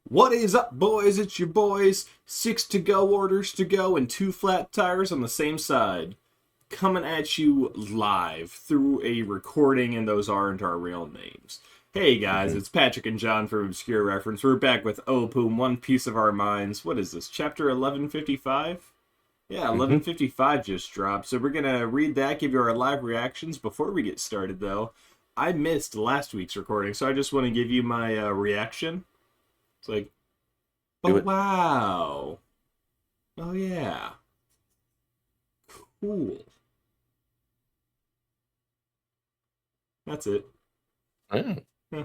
What is up, boys? It's your boys. 6 to-go orders to go and 2 flat tires on the same side. Coming at you live through a recording, and those aren't our real names. Hey guys, hmm it's Patrick and John from Obscure Reference. We're back with Opum, One Piece of Our Minds. What is this, chapter 1155? Yeah, hmm 1155 just dropped, so we're gonna read that, give you our live reactions. Before we get started, though, I missed last week's recording, so I just want to give you my reaction. It's like, oh Do it. wow. Oh yeah. Cool. That's it. Oh, Huh.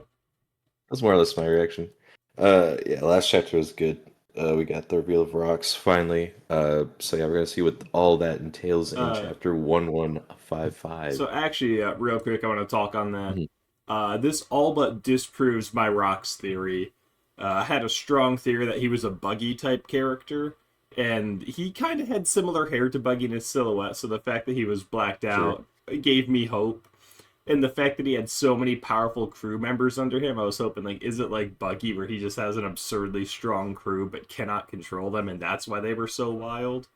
that's more or less my reaction. Yeah, last chapter was good. We got the reveal of rocks finally. So yeah, we're gonna see what all that entails in Uh, chapter 1155. so actually, real quick, I want to talk on that. Mhm. This all but disproves my rocks theory. I had a strong theory that he was a Buggy type character, and he kind of had similar hair to Buggy in his silhouette. So the fact that he was blacked Sure. out gave me hope. And the fact that he had so many powerful crew members under him, I was hoping, like, is it like Bucky, where he just has an absurdly strong crew but cannot control them, and that's why they were so wild?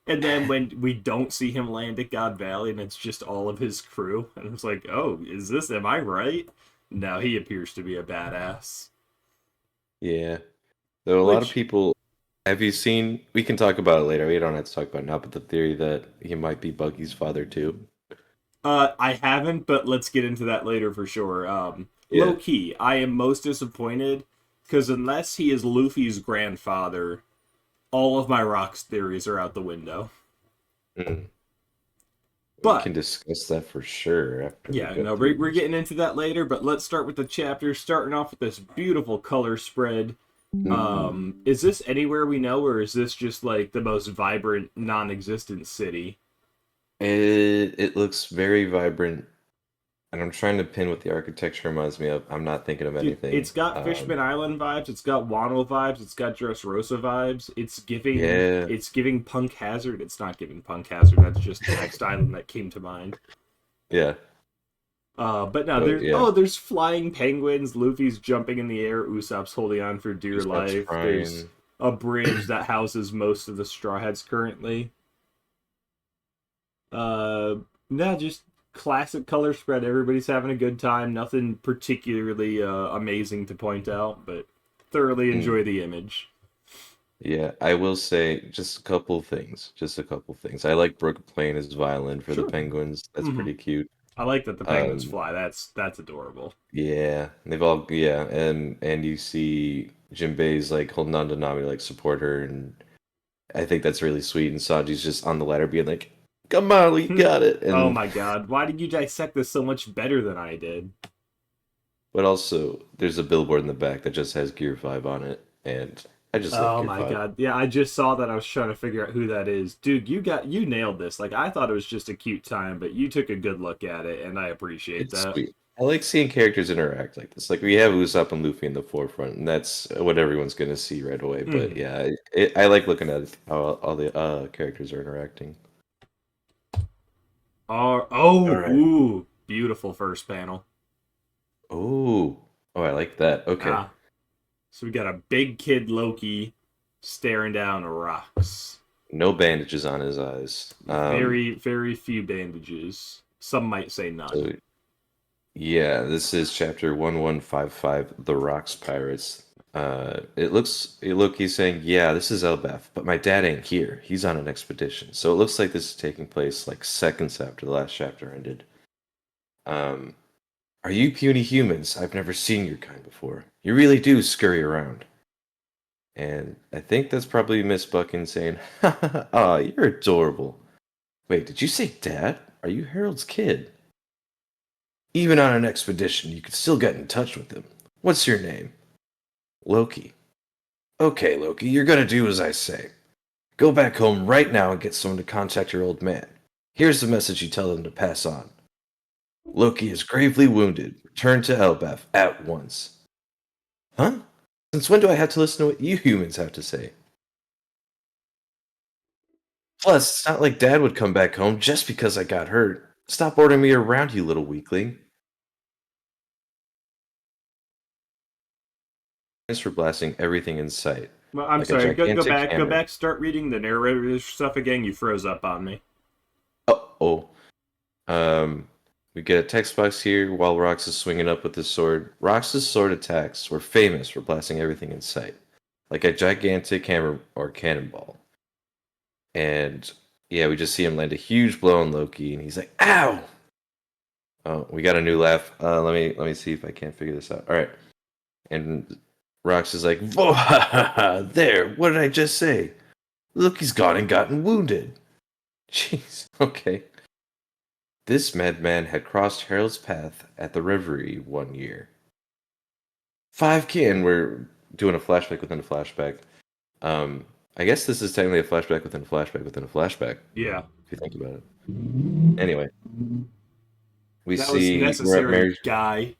And then when we don't see him land at God Valley, and it's just all of his crew, and it's like, oh, is this? Am I right? No, he appears to be a badass. Yeah. Though a lot of Which people have you seen we can talk about it later. We don't have to talk about it now, but the theory that he might be Buggy's father too. I haven't, but let's get into that later for sure. Low Yeah. key, I am most disappointed because unless he is Luffy's grandfather, all of my rocks theories are out the window. Mm. We But can discuss that for sure after we yeah, go no, through we're this. getting into that later. But let's start with the chapter, starting off with this beautiful color spread. Mm. Is this anywhere we know, or is this just like the most vibrant, non-existent city? It looks very vibrant. And I'm trying to pin what the architecture reminds me of. I'm not thinking of Dude, it's anything. got Fishman Island vibes. It's got Wano vibes. It's got Dressrosa vibes. It's giving. Yeah, It's giving Punk Hazard. It's not giving Punk Hazard. That's just the next island that came to mind. yeah, But no, but there's yeah, there's flying penguins. Luffy's jumping in the air. Usopp's holding on for dear Usopp's life. There's crying. a bridge that houses most of the Straw Hats currently. Uh, no, just classic color spread. Everybody's having a good time. Nothing particularly amazing to point out, but thoroughly Mm, enjoy the image. yeah, I will say just a couple things. Just a couple things. I like Brooke playing his violin for the Sure. Penguins. That's Hmm. pretty cute. I like that the penguins Um, fly. That's adorable. yeah, they've all yeah, and you see Jinbei's like holding on to Nami to like support her, and I think that's really sweet. And Sanji's just on the ladder being like, "Come on, we got it," Oh and my god, why did you dissect this so much better than I did? but also, there's a billboard in the back that just has Gear 5 on it, and I just love Oh Gear my 5. god. Yeah, I just saw that. I was trying to figure out who that is. Dude, you nailed this. Like I thought it was just a cute time, but you took a good look at it and I appreciate It's that. sweet. I like seeing characters interact like this. Like, we have Usopp and Luffy in the forefront, and that's what everyone's going to see right away. But Hmm. yeah, I like looking at how all the characters are interacting. All right. Ooh, beautiful first panel. Oh, oh, I like that. Okay. Ah, so we got a big kid Loki staring down rocks. No bandages on his eyes. Very, very few bandages. Some might say So none. yeah, this is chapter 1155, The Rocks Pirates. It looks, look, he's saying, yeah, this is Elbaf, but my dad ain't here. He's on an expedition. So it looks like this is taking place like seconds after the last chapter ended. Um, are you puny humans? I've never seen your kind before. You really do scurry around. And I think that's probably Miss Buckin saying, ha ha ha, aw, you're adorable. Wait, did you say dad? Are you Harold's kid? Even on an expedition, you could still get in touch with him. What's your name? Loki. Okay, Loki, you're gonna do as I say. Go back home right now and get someone to contact your old man. Here's the message you tell them to pass on. Loki is gravely wounded. Return to Elbaf at once. Huh? Since when do I have to listen to what you humans have to say? Plus, it's not like Dad would come back home just because I got hurt. Stop ordering me around, you little weakling. for blasting everything in sight, Well, I'm like a sorry. gigantic Go hammer. back. Start reading the narrator stuff again. You froze up on me. Oh, we get a text box here while Rox is swinging up with his sword. Rox's sword attacks were famous for blasting everything in sight, like a gigantic hammer or cannonball. And yeah, we just see him land a huge blow on Loki, and he's like, "Ow!" Oh, we got a new laugh. Let me see if I can't figure this out. All right, and Rox is like, "Whoa, ha, ha, ha, there! What did I just say? Loki's gone and gotten wounded." Jeez. Okay. This madman had crossed Harold's path at the Reverie one year. 5K, and we're doing a flashback within a flashback. Um, I guess this is technically a flashback within a flashback within a flashback, Yeah, if you think about it. Anyway, we that was see we're at necessary, Mary. guy.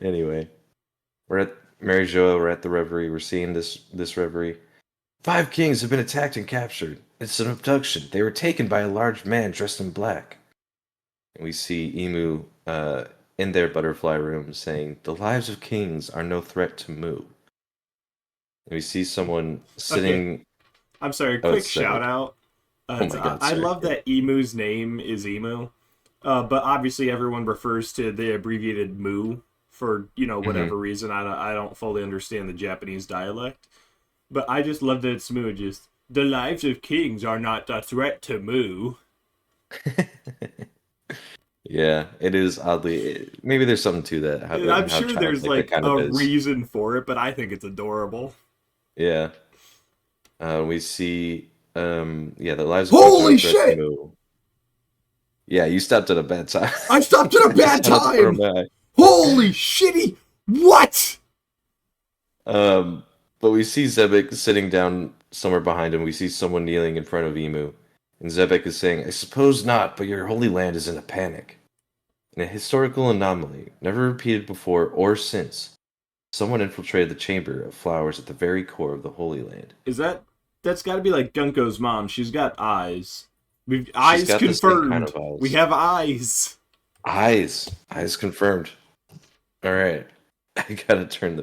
Anyway, we're at Mary Jo. We're at the Reverie. We're seeing this Reverie. 5 kings have been attacked and captured. It's an abduction. They were taken by a large man dressed in black. And we see Emu in their butterfly room saying, "The lives of kings are no threat to Mu." And we see someone Okay, sitting. I'm sorry. Oh, Quick it's shout Sebek. out. Oh my God, I sorry. love Yeah. that Emu's name is Emu, but obviously everyone refers to the abbreviated Mu for Hmm. whatever reason. I don't fully understand the Japanese dialect, but I just love that it's Mu. Just the lives of kings are not a threat to Mu. Yeah, it is oddly. Maybe there's something to that. And I'm How sure there's childlike that like kind of a is. reason for it, but I think it's adorable. Yeah. We see. Yeah, the lives of kings are no Holy threat to shit! Mu. Yeah, you stopped at a bad time. I stopped at a I just bad had to throw time! him. Holy shitty! What? Um, but we see Zebek sitting down somewhere behind him. We see someone kneeling in front of Emu. And Zebek is saying, "I suppose not, but your holy land is in a panic. In a historical anomaly, never repeated before or since, someone infiltrated the chamber of flowers at the very core of the Holy Land. Is that's got to be like Gunko's mom? She's got eyes. We've She's eyes got the same kind confirmed. of We eyes. have eyes. Eyes. Eyes confirmed. All right. I gotta turn the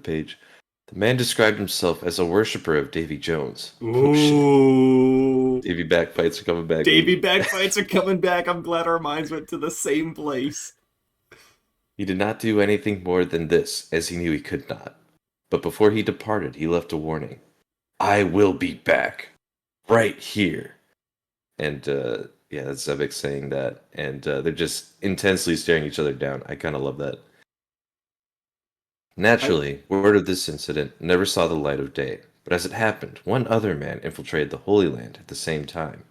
page. The man described himself as a worshiper of Davy Jones. Oh shit. Ooh. Davy backfights are coming back, Davy baby. backfights are coming back. I'm glad our minds went to the same place. He did not do anything more than this, as he knew he could not. But before he departed, he left a warning. "I will be back. Right here." And yeah, that's Zebek saying that. And they're just intensely staring each other down. I kind of love that. I Naturally, word of this incident never saw the light of day. But as it happened, one other man infiltrated the Holy Land at the same time.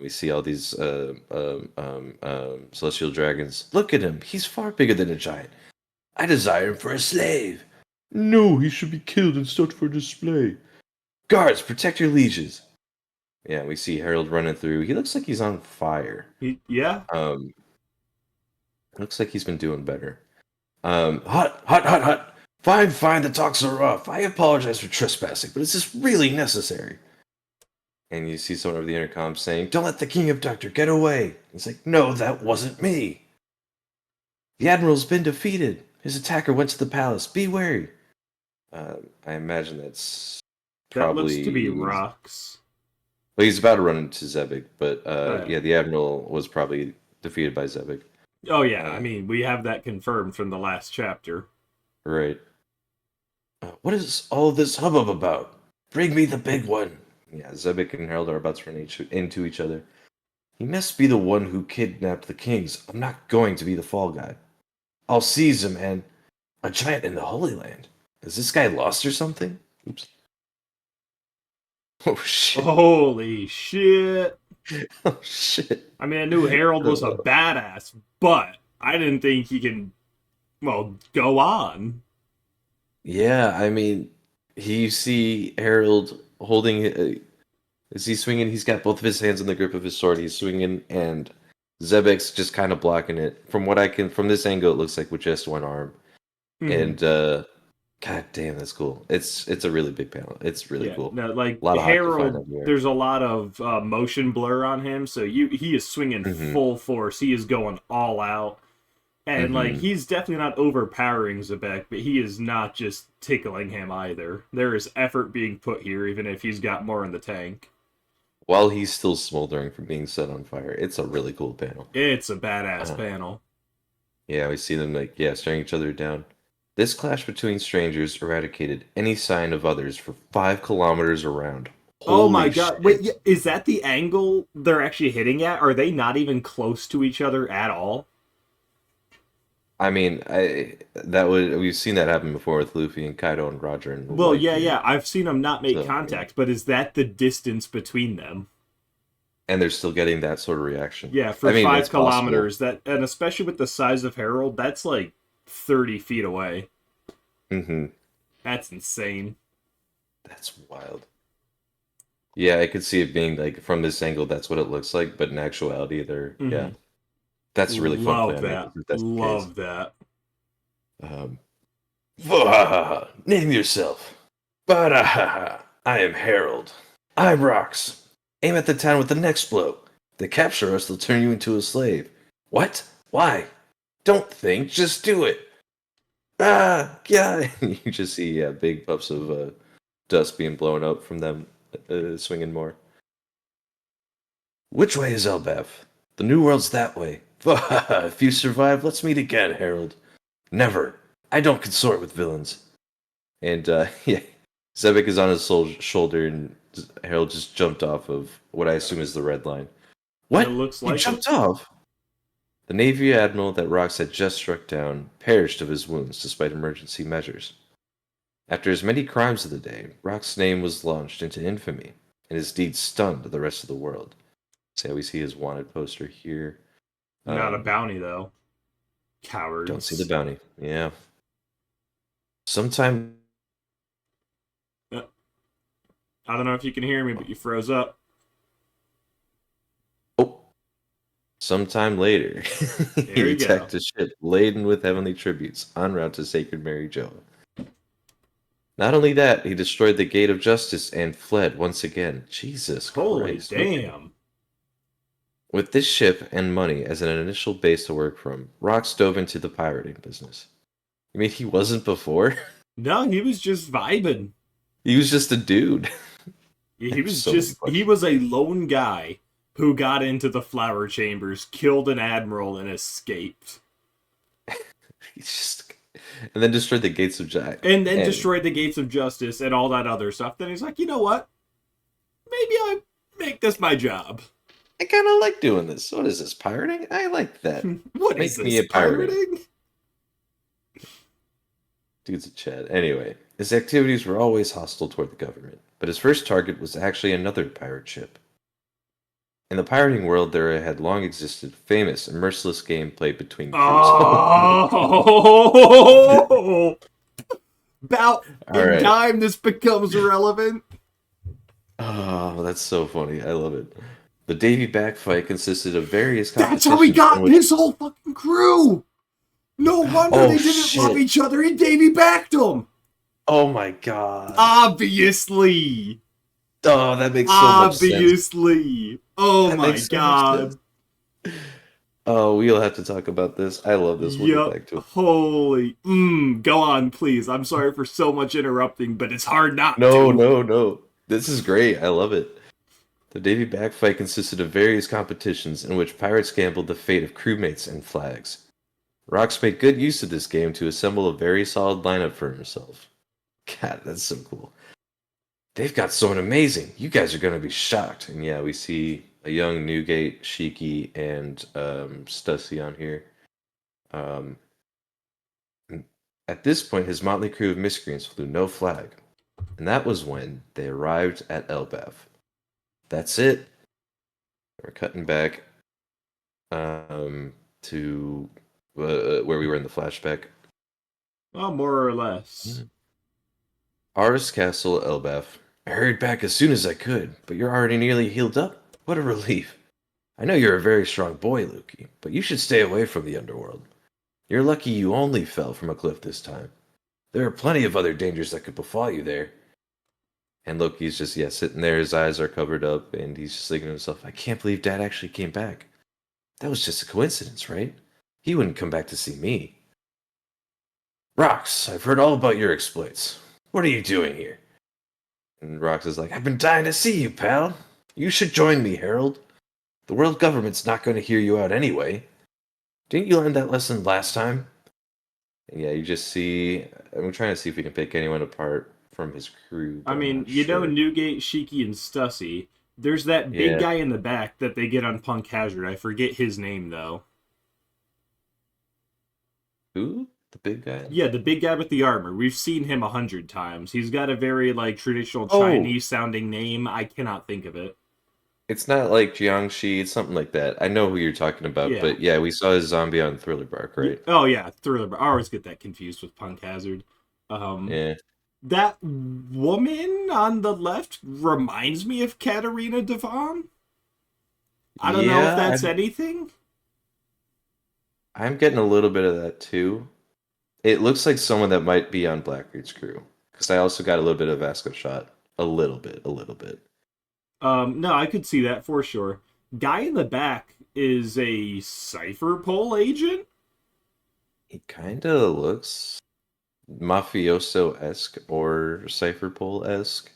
We see all these celestial dragons. "Look at him. He's far bigger than a giant. I desire him for a slave." "No, he should be killed and stuck for display." "Guards, protect your lieges." Yeah, we see Harold running through. He looks like he's on fire. yeah. Um, looks like he's been doing better. Hut, hut, hut, hut. Fine, fine, the talks are rough. I apologize for trespassing, but is this really necessary? And you see someone over the intercom saying, "Don't let the king abductor get away." He's like, "No, that wasn't me. The admiral's been defeated. His attacker went to the palace. Be wary." I imagine that's That looks to be probably. rocks. Well, he's about to run into Zebek, but Uh, yeah, the admiral was probably defeated by Zebek. oh yeah, I Uh, mean we have that confirmed from the last chapter. right. What is all this hubbub about? Bring me the big one. Yeah, Zebek and Harold are about to run into each other. "He must be the one who kidnapped the kings. I'm not going to be the fall guy. I'll seize him and a giant in the Holy Land. Is this guy lost or something?" Oops. Oh shit. Holy shit! Oh shit. I mean, I knew Harold was a Uh, badass, but I didn't think he can. Well, go on. yeah, I mean, you see Harold holding. Is he swinging? He's got both of his hands in the grip of his sword. He's swinging, and Zebek's just kind of blocking it. From this angle, it looks like with just one arm. Hmm. And god damn, that's cool. It's a really big panel. It's really Yeah, cool. no, like A lot of hockey flying Harold, everywhere. there's a lot of motion blur on him, so he is swinging Hmm. full force. He is going all out. And like Mm-hmm. he's definitely not overpowering Zebek, but he is not just tickling him either. There is effort being put here, even if he's got more in the tank. While he's still smoldering from being set on fire. It's a really cool panel. It's a badass Uh, panel. yeah, we see them like staring each other down. This clash between strangers eradicated any sign of others for 5 kilometers around. Oh my Holy god! Wait, shit! is that the angle they're actually hitting at? Are they not even close to each other at all? I mean, I that would we've seen that happen before with Luffy and Kaido and Roger and Well, yeah, Whitebeard. yeah. I've seen them not make So yeah, contact, but is that the distance between them? and they're still getting that sort of reaction. Yeah, for I mean, five it's possible. kilometers, that and especially with the size of Harold, that's like 30 feet away. Hmm. That's insane. That's wild. Yeah, I could see it being like from this angle, that's what it looks like, but in actuality, they're Hmm. that's a really fun Love plan, that. if that's the case. Love that. Um, Vahaha, name yourself. Barahaha, I am Harold. I'm Rox. Aim at the town with the next blow. If they capture us, they'll turn you into a slave. What? Why? Don't think, just do it. Ah, yeah. You just see big puffs of dust being blown up from them swinging more. Which way is Elbaf? The New World's that way. If you survive, let's meet again, Harold. Never. I don't consort with villains. And yeah, Zebek is on his shoulder, and Harold just jumped off of what I assume is the red line. It What? looks You like it. jumped off? The Navy admiral that Rox had just struck down perished of his wounds despite emergency measures. After his many crimes of the day, Rox's name was launched into infamy, and his deeds stunned the rest of the world. So we see his wanted poster here. Not a Um, bounty though. don't see the Cowards. bounty. Yeah. Sometime. Uh, I don't know if you can hear me, but you froze up. Oh, sometime later, There he you go. attacked a ship laden with heavenly tributes en route to Sacred Mary Joa. Not only that, he destroyed the Gate of Justice and fled once again. Jesus Holy Christ. Okay. damn. With this ship and money as an initial base to work from, Rox dove into the pirating business. You mean he wasn't before? No, he was just vibing. He was just a dude. I He have was so many just he questions. was a lone guy who got into the flower chambers, killed an admiral, and escaped. He's just, and then destroyed the Gates of Justice. And then And destroyed the gates of justice and all that other stuff. Then he's like, you know what? Maybe I make this my job. I kind of like doing this. What is this, pirating? I like that. What is Make me this, a pirating. pirating? Dude's a Chad. Anyway, his activities were always hostile toward the government, but his first target was actually another pirate ship. In the pirating world, there had long existed famous and merciless game played between crews. Oh my Oh, about god. in Alright. time this becomes relevant. Oh, that's so funny. I love it. The Davy back fight consisted of various That's how we competitions in got which. his whole fucking crew. No wonder Oh they didn't love shit. each other. And Davy backed them. Oh my god. Obviously. Oh, that makes so much sense. Obviously. Oh That my makes so much sense. god. Oh, we'll have to talk about this. I love this. We'll get Yup. back to it. Holy. Go on, please. I'm sorry for so much interrupting, but it's hard not No, to. no, no. This is great. I love it. The Davy Back fight consisted of various competitions in which pirates gambled the fate of crewmates and flags. Rox made good use of this game to assemble a very solid lineup for himself. God, that's so cool. They've got someone amazing. You guys are going to be shocked. And yeah, we see a young Newgate, Shiki, and Stussy on here. Um, at this point, his motley crew of miscreants flew no flag. And that was when they arrived at Elbaf. That's it. We're cutting back to where we were in the flashback. Well, more or less. Aris Castle, Elbaf. I hurried back as soon as I could, but you're already nearly healed up. What a relief. I know you're a very strong boy, Loki, but you should stay away from the underworld. You're lucky you only fell from a cliff this time. There are plenty of other dangers that could befall you there. And Loki's just, sitting there, his eyes are covered up, and he's just thinking to himself, I can't believe Dad actually came back. That was just a coincidence, right? He wouldn't come back to see me. Rox, I've heard all about your exploits. What are you doing here? And Rox is like, I've been dying to see you, pal. You should join me, Harold. The world government's not going to hear you out anyway. Didn't you learn that lesson last time? And yeah, you just see. I'm trying to see if we can pick anyone apart from his crew, I but I'm mean, not you know sure. Newgate, Shiki, and Stussy. There's that big Yeah. guy in the back that they get on Punk Hazard. I forget his name though. Who? The big guy? Yeah, the big guy with the armor. We've seen him 100 times. He's got a very like traditional Oh, Chinese sounding name. I cannot think of it. it's not like Jiangxi. It's something like that. I know who you're talking about, Yeah. but yeah, we saw his zombie on Thriller Bark, right? Oh yeah, Thriller. I always get that confused with Punk Hazard. Um, Yeah. that woman on the left reminds me of Katarina Devon. I don't know if Yeah, that's anything. I'm getting a little bit of that too. It looks like someone that might be on Blackbeard's crew. Because I also got a little bit of Vasco shot. A little bit, a little bit. No, I could see that for sure. Guy in the back is a cipher pole agent. He kind of looks mafioso-esque or Cypherpole-esque.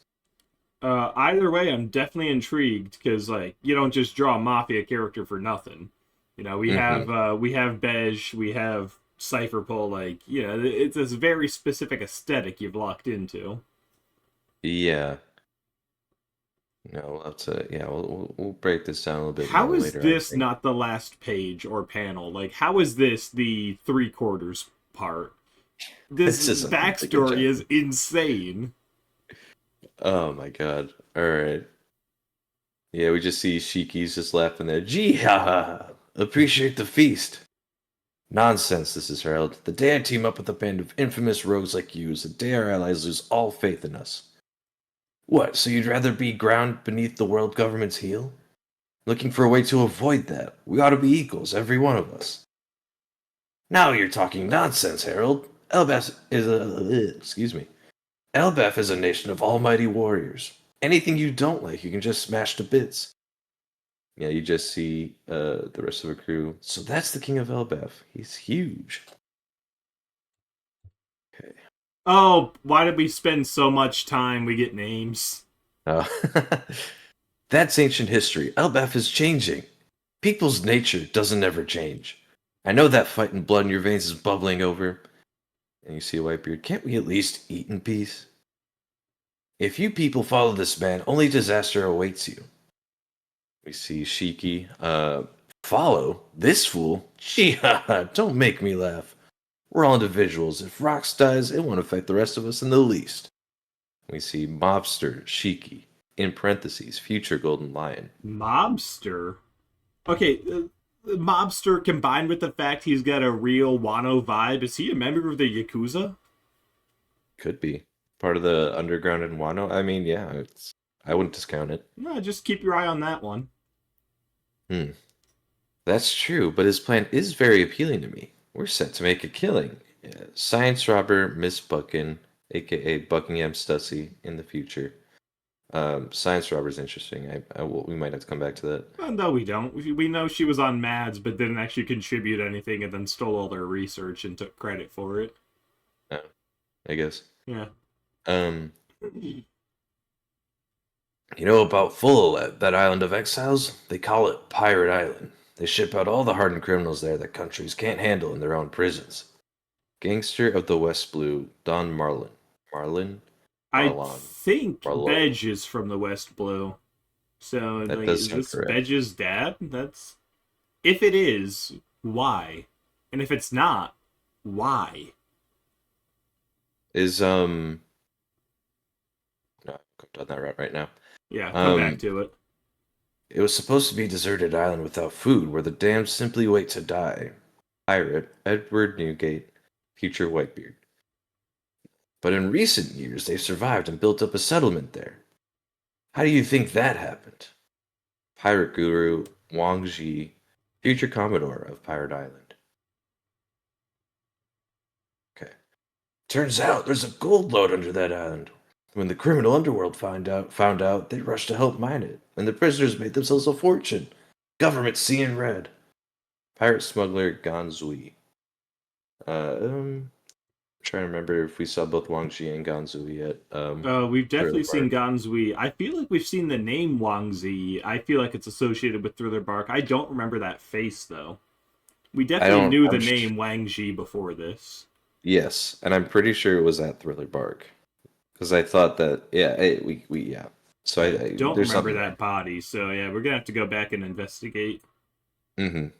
Either way, I'm definitely intrigued because like you don't just draw a mafia character for nothing. You know, Mm-hmm. we have Bej, we have cipher pole. Like it's this very specific aesthetic you've locked into. Yeah. No, we'll have to. Yeah, we'll break this down a little bit How more is later, I this think. not the last page or panel? Like, how is this the three quarters part? This This is a really good backstory is chapter. insane. Oh my god. All right. Yeah, we just see Shiki's just laughing there. Gee ha ha ha. Appreciate the feast. Nonsense, this is Harold. The day I team up with a band of infamous rogues like you is the day our allies lose all faith in us. What, so you'd rather be ground beneath the world government's heel? Looking for a way to avoid that. We ought to be equals, every one of us. Now you're talking nonsense, Harold. Elbeth is a excuse me. Elbeth is a nation of almighty warriors. Anything you don't like, you can just smash to bits. Yeah, you just see the rest of the crew. So that's the king of Elbeth. He's huge. Okay. Oh, why did we spend so much time? We get names. Uh, that's ancient history. Elbeth is changing. People's nature doesn't ever change. I know that fighting blood in your veins is bubbling over. And you see a Whitebeard. Can't we at least eat in peace? If you people follow this man, only disaster awaits you. We see Shiki. Follow? This fool? Gee, don't make me laugh. We're all individuals. If Rox dies, it won't affect the rest of us in the least. We see Mobster, Shiki, in parentheses, future Golden Lion. Mobster. Okay, Mobster combined with the fact he's got a real Wano vibe. Is he a member of the Yakuza? Could be. Part of the underground in Wano. I mean, yeah, I wouldn't discount it. No, just keep your eye on that one. Hmm. That's true, but his plan is very appealing to me. We're set to make a killing. Science robber Miss Buckin, aka Buckingham Stussy, in the future. Science robber is interesting. We might have to come back to that. No, we don't. We know she was on Mads, but didn't actually contribute anything, and then stole all their research and took credit for it. No, I guess. Yeah. Um, you know about Full, that island of exiles? They call it Pirate Island. They ship out all the hardened criminals there that countries can't handle in their own prisons. Gangster of the West Blue, Don Marlin. Marlin? I Marlon. think Marlowe. Bej is from the West Blue. So, That like, does is sound this correct. Bej's dad? That's. If it is, why? And if it's not, why? Is no, I'm down that route right now. Yeah, come back Um, to it. it was supposed to be a deserted island without food, where the damned simply wait to die. Pirate Edward Newgate, future Whitebeard. But in recent years, they've survived and built up a settlement there. How do you think that happened? Pirate Guru Wang Ji, future Commodore of Pirate Island. Okay. Turns out there's a gold lode under that island. When the criminal underworld found out, they rushed to help mine it, and the prisoners made themselves a fortune. Government seeing red. pirate smuggler Ganzui. Trying to remember if we saw both Wang Ji and Ganzui yet. We've Thriller definitely seen Bark. Ganzui. I feel like we've seen the name Wang Zi. I feel like it's associated with Thriller Bark. I don't remember that face though. We I definitely don't. knew the name Wang Ji before this. Yes, and I'm pretty sure it was at Thriller Bark because I thought that. Yeah, we yeah. So I don't there's remember something that body, so yeah, we're gonna have to go back and investigate. there.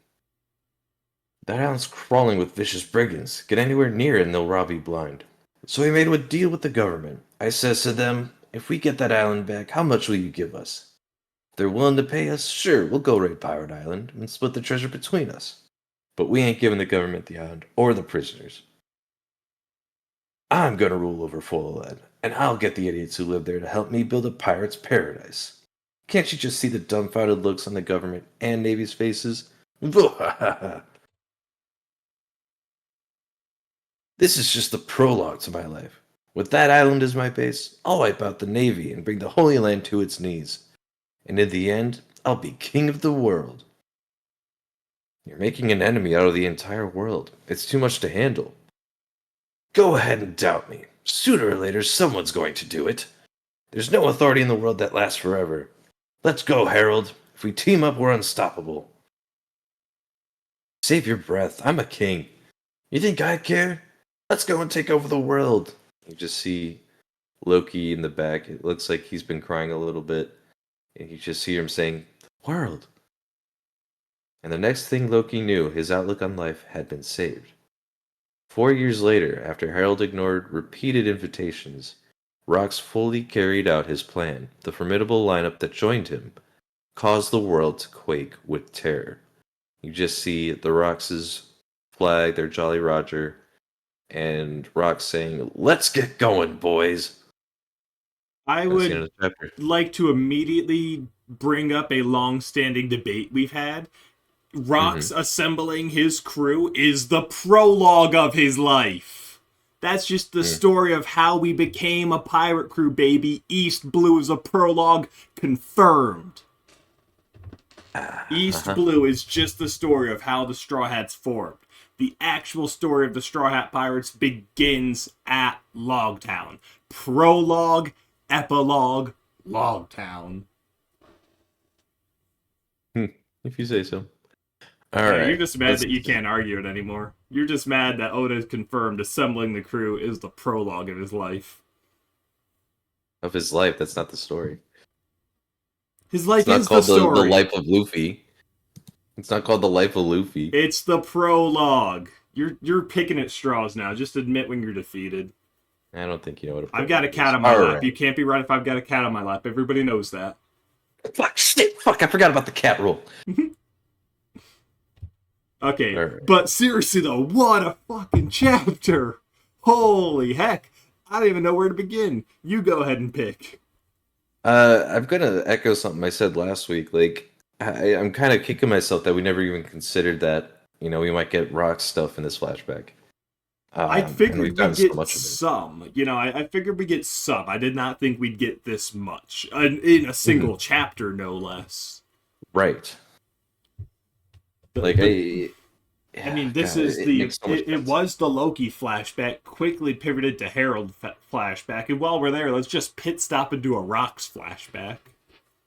That island's crawling with vicious brigands. Get anywhere near it and they'll rob you blind. So we made a deal with the government. I says to them, if we get that island back, how much will you give us? If they're willing to pay us, sure, we'll go raid Pirate Island and split the treasure between us. But we ain't giving the government the island or the prisoners. I'm gonna rule over Folalad, and I'll get the idiots who live there to help me build a pirate's paradise. Can't you just see the dumbfounded looks on the government and Navy's faces? This is just the prologue to my life. With that island as my base, I'll wipe out the Navy and bring the Holy Land to its knees. And in the end, I'll be king of the world. You're making an enemy out of the entire world. It's too much to handle. Go ahead and doubt me. Sooner or later, someone's going to do it. There's no authority in the world that lasts forever. Let's go, Harold. If we team up, we're unstoppable. Save your breath. I'm a king. You think I'd care? Let's go and take over the world. You just see Loki in the back. It looks like he's been crying a little bit. And you just hear him saying, "The world." And the next thing Loki knew, his outlook on life had been saved. 4 years later, after Harold ignored repeated invitations, Rox fully carried out his plan. The formidable lineup that joined him caused the world to quake with terror. You just see the Rox's flag, their Jolly Roger, and Rox saying, "Let's get going, boys." I That's the end would of the chapter. like to immediately bring up a long-standing debate we've had. Mm-hmm. Rox assembling his crew is the prologue of his life. That's just the Mm. story of how we became a pirate crew, baby. East Blue is a prologue confirmed. East Uh-huh. Blue is just the story of how the Straw Hats formed. The actual story of the Straw Hat Pirates begins at Logtown. Prologue, epilogue, Logtown. Hmm. If you say so. All Yeah, you're right. just mad Let's that you can't argue it anymore. You're just mad that Oda's confirmed assembling the crew is the prologue of his life. of his life. That's not the story. His It's life not is the called the story. life of Luffy. It's not called the life of Luffy. It's the prologue. You're picking at straws now. Just admit when you're defeated. I don't think you know what a I've got a prologue cat is. on my All lap. right. You can't be right if I've got a cat on my lap. Everybody knows that. Fuck, shit, fuck, I forgot about the cat rule. Okay, All right. but seriously though, what a fucking chapter! Holy heck! I don't even know where to begin. You go ahead and pick. I'm gonna echo something I said last week. Like, I'm kind of kicking myself that we never even considered that, we might get rock stuff in this flashback. I And we've figured we'd gotten so get much of it. some. I figured we'd get some. I did not think we'd get this much. In a Mhm. single chapter, no less. Right. The, Like, the I yeah, mean, this God, is it the makes so much it sense. was the Loki flashback, quickly pivoted to Harold flashback, and while we're there, let's just pit stop and do a Rocks flashback.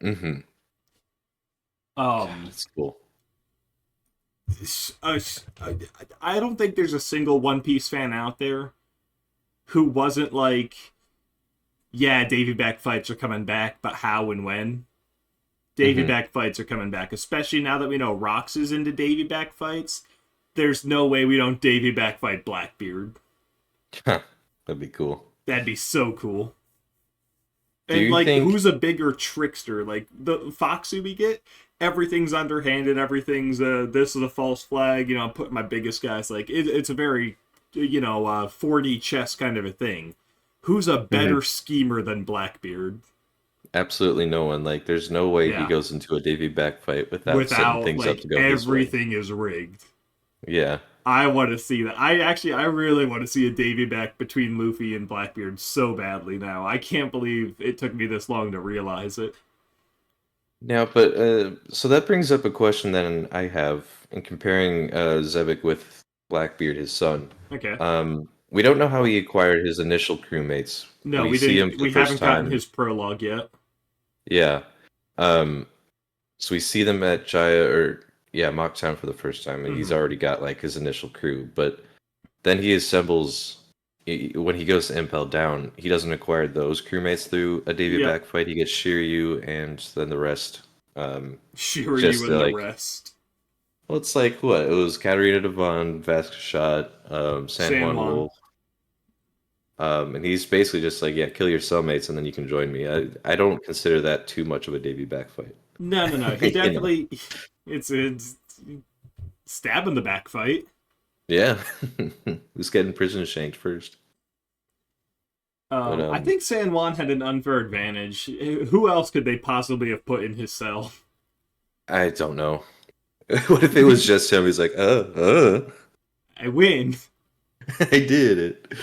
Mm-hmm. God, Um, that's cool. uh, I don't think there's a single One Piece fan out there who wasn't like, yeah, Davy back fights are coming back, but how and when? Davy Mm-hmm. back fights are coming back, especially now that we know Rocks is into Davy back fights. There's no way we don't Davy back fight Blackbeard. That'd be cool. That'd be so cool. Do And you like, think? who's a bigger trickster? Like the Foxy we get, everything's underhanded. Everything's this is a false flag. I'm putting my biggest guys. Like it's a very 4D chess kind of a thing. Who's a Mhm. better schemer than Blackbeard? Absolutely no one. Like, there's no way he Yeah, goes into a Davy back fight without setting without things up like to go his way. everything is rigged. Yeah. I want to see that. I really want to see a Davy back between Luffy and Blackbeard so badly now. I can't believe it took me this long to realize it. Now, but so that brings up a question that I have, and comparing Zebek with Blackbeard, his son. Okay. We don't know how he acquired his initial crewmates. No, We we see him didn't. for the We first haven't gotten time. his prologue yet. Yeah. Um, so we see them at Jaya or yeah, Mocktown for the first time, and he's Hmm. already got like his initial crew. But then he assembles when he goes to Impel Down, he doesn't acquire those crewmates through a Davy Yep. back fight. He gets Shiryu and then the rest. Shiryu Just and the like rest. well, it's like what? It was Katarina Devon, Vasco Shot, San San Juan Juan. Wolf. And he's basically just like, yeah, kill your cellmates and then you can join me. I don't consider that too much of a Davy back fight. No, no, no. He You know? definitely. It's stab in the back fight. Yeah. Who's getting prison shanked first? But I think San Juan had an unfair advantage. Who else could they possibly have put in his cell? I don't know. What if it was just him? He's like, I win. I did it.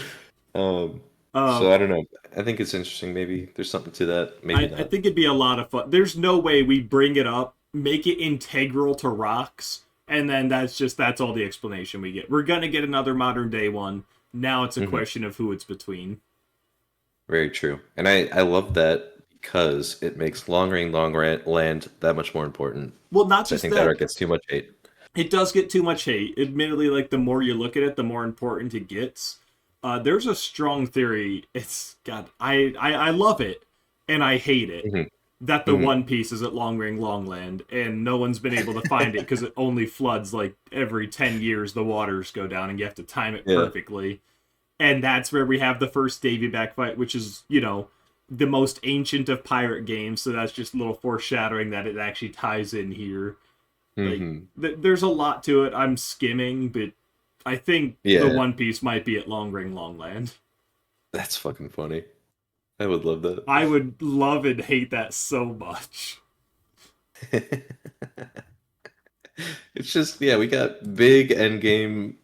Um, Uh, so I don't know. I think it's interesting. Maybe there's something to that. Maybe I not. think it'd be a lot of fun. There's no way we bring it up, make it integral to rocks, and then that's all the explanation we get. We're gonna get another modern day one. Now it's a Hmm. question of who it's between. Very true. And I love that because it makes Land that much more important. Well, not So I just think that that. arc gets too much hate. It does get too much hate. Admittedly, like the more you look at it, the more important it gets. There's a strong theory. It's God, I love it and I hate it Hmm. that the Hmm. One Piece is at Long Ring Longland and no one's been able to find it because it only floods like every 10 years. The waters go down and you have to time it Yeah. perfectly. And that's where we have the first Davy back fight, which is the most ancient of pirate games. So that's just a little foreshadowing that it actually ties in here. Like Hmm. there's a lot to it. I'm skimming, but I think the Yeah. One Piece might be at Long Ring Longland. That's fucking funny. I would love that. I would love and hate that so much. It's just yeah, we got big endgame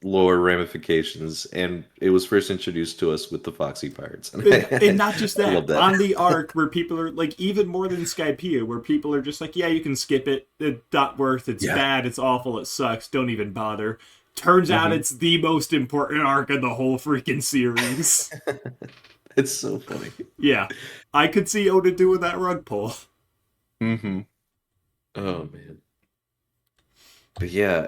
lore ramifications, and it was first introduced to us with the Foxy Pirates, and And not just I love that, that. on the arc where people are like, even more than Skypiea, where people are just like, yeah, you can skip it. It's not worth. It's Yeah. bad. It's awful. It sucks. Don't even bother. Turns out Hmm. it's the most important arc of the whole freaking series. It's so funny. Yeah, I could see Oda doing that rug pull. Hmm. Oh man. But yeah,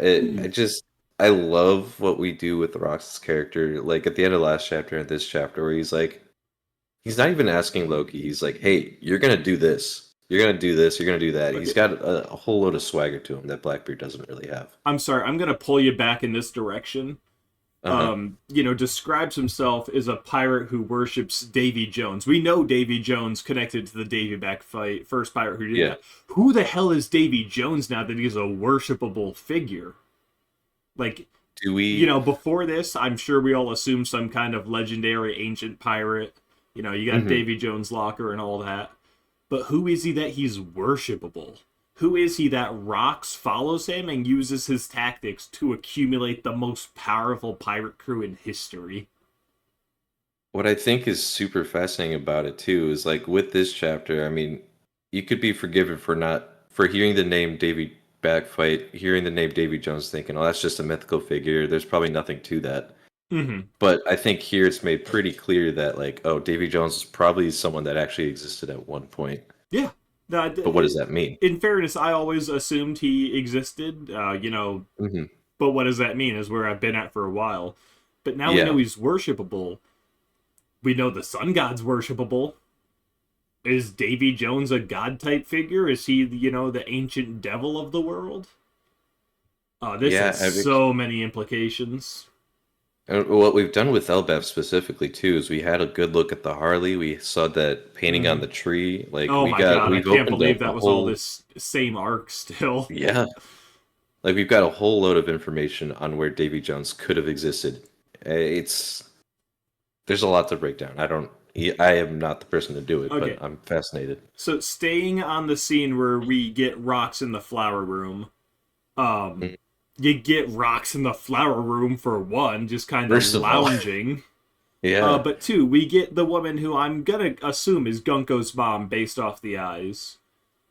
I love what we do with Rox's character. Like at the end of last chapter and this chapter, where he's not even asking Loki. He's like, "Hey, you're gonna do this. You're gonna do this. You're gonna do that." He's Okay, got a whole load of swagger to him that Blackbeard doesn't really have. I'm sorry. I'm gonna pull you back in this direction. Uh huh. Describes himself as a pirate who worships Davy Jones. We know Davy Jones connected to the Davy back fight, first pirate who did Yeah. that. Who the hell is Davy Jones now that he's a worshipable figure? Like, Do we? before this, I'm sure we all assumed some kind of legendary ancient pirate. You got Hmm. Davy Jones' locker and all that. But who is he that he's worshipable? Who is he that Rox follows him and uses his tactics to accumulate the most powerful pirate crew in history? What I think is super fascinating about it too is like with this chapter. I mean, you could be forgiven for hearing the name Davy Backfight, hearing the name Davy Jones, thinking, "Oh, that's just a mythical figure. There's probably nothing to that." Mm-hmm. But I think here it's made pretty clear that like, oh, Davy Jones is probably someone that actually existed at one point. Yeah. No, But what does that mean? in fairness, I always assumed he existed. Hmm. But what does that mean? Is where I've been at for a while. But now we know Yeah, he's worshipable. We know the sun god's worshipable. Is Davy Jones a god type figure? Is he, the ancient devil of the world? This yeah. has so many implications. And what we've done with Elbaf specifically too is we had a good look at the Harley. We saw that painting on Hmm. the tree. Like Oh my god, I we've can't opened believe up a that was all whole this same arc still. yeah. Like we've got a whole load of information on where Davy Jones could have existed. It's there's a lot to break down. I am not the person to do it, but Okay, I'm fascinated. so staying on the scene where we get rocks in the flower room, um, Mm. you get rocks in the flower room for one, just kind of First of all, lounging. yeah. But two, we get the woman who I'm gonna assume is Gunko's mom based off the eyes.